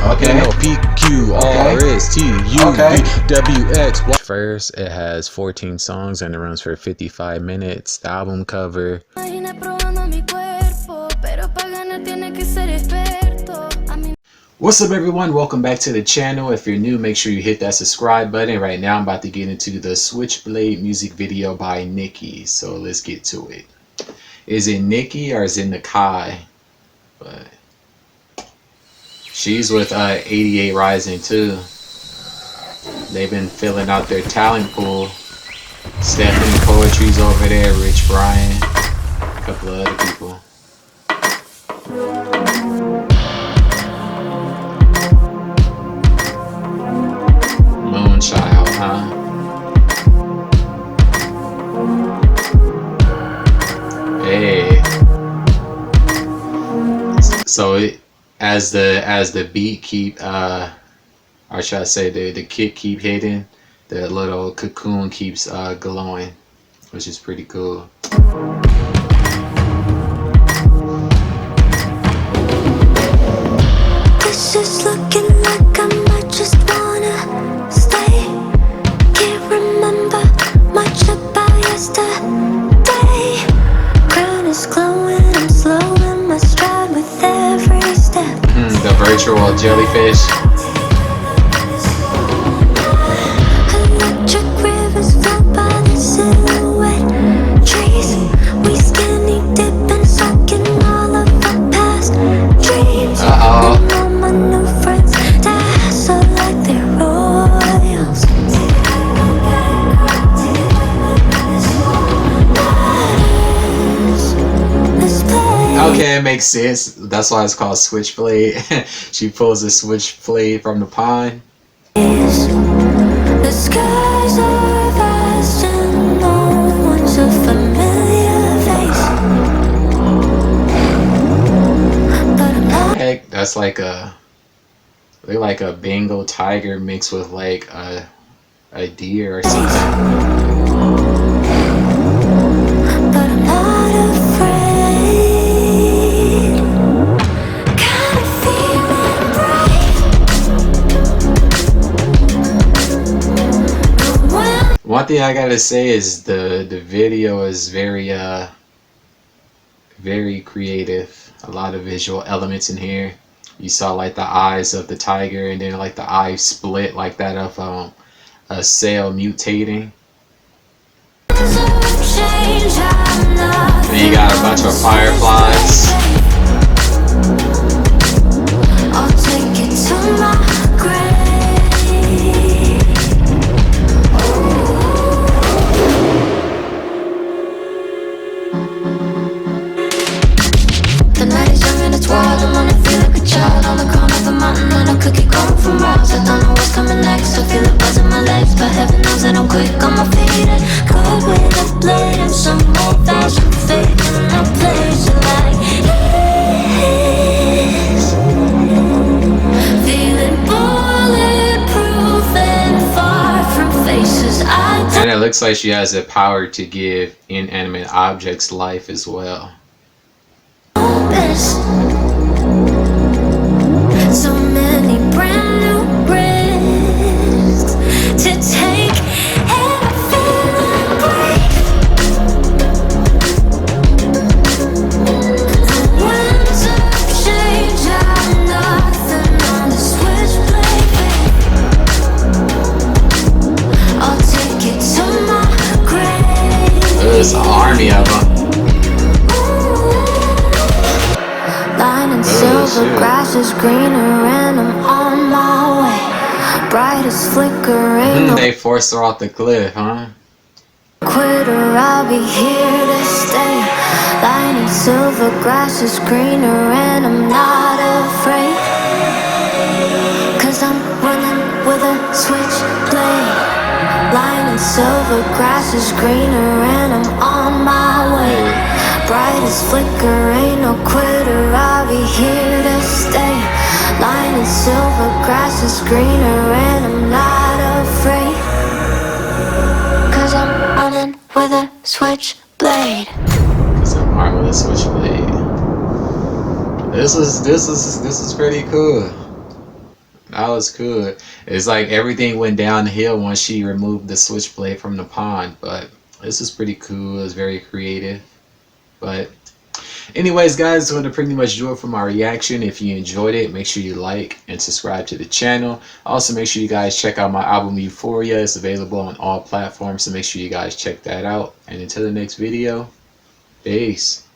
Okay. NLPQRSTUVWX. First, it has 14 songs and it runs for 55 minutes. The album cover. What's up, everyone? Welcome back to the channel. If you're new, make sure you hit that subscribe button. Right now, I'm about to get into the Switchblade music video by NIKI. So let's get to it. Is it NIKI or is it NIKI? But she's with 88 Rising too. They've been filling out their talent pool. Stephanie Poetry's over there, Rich Brian, a couple of other people. Moonchild, huh? Hey. So it, as the beat keep or should I say the kick keep hitting, the little cocoon keeps glowing, which is pretty cool. It's just looking like I might just wanna stay. Can't remember much about yesterday. Crown is glowing, I'm slowing my stride with every step. The virtual jellyfish. Okay, it makes sense. That's why it's called Switchblade. She pulls a switchblade from the pond. The skies are vast and no one's a familiar face. Heck, that's like a Bengal tiger mixed with like a deer or something. One thing I gotta say is the video is very creative. A lot of visual elements in here. You saw like the eyes of the tiger, and then like the eyes split like that of a cell mutating. And you got a bunch of fireflies. I'll take it to my grave. The night is young and it's wild. I'm gonna feel like a child on the crown of a mountain and a cookie growing from miles. I don't know what's coming next. I feel it buzz in my legs, but heaven knows that I'm quick on my feet and good with a blade and some old fashioned faith in a place like this. Feeling bulletproof and far from faces I don't. And it looks like she has the power to give inanimate objects life as well. So many brand new risks to take, and I'm feeling brave. The winds of change are nothing on the switchblade. I'll take it to my grave. There's an army of them. Silver grass is greener and I'm on my way. Brightest flickering. They forced her off the cliff, huh? Quitter, I'll be here to stay. Lining silver grass is greener and I'm not afraid. Cause I'm running with a switchblade. Lining silver grass is greener and I'm on my way. Brightest flicker, ain't no quitter, I'll be here to stay. Lining silver grass is greener and I'm not afraid. Cause I'm running with a switchblade. Cause I'm armed with a switchblade. This is pretty cool. That was cool. It's like everything went downhill once she removed the switchblade from the pond, but this is pretty cool. It's very creative. But anyways, guys, that's going to pretty much do it for my reaction. If you enjoyed it, make sure you like and subscribe to the channel. Also, make sure you guys check out my album Euphoria. It's available on all platforms, so make sure you guys check that out. And until the next video, peace.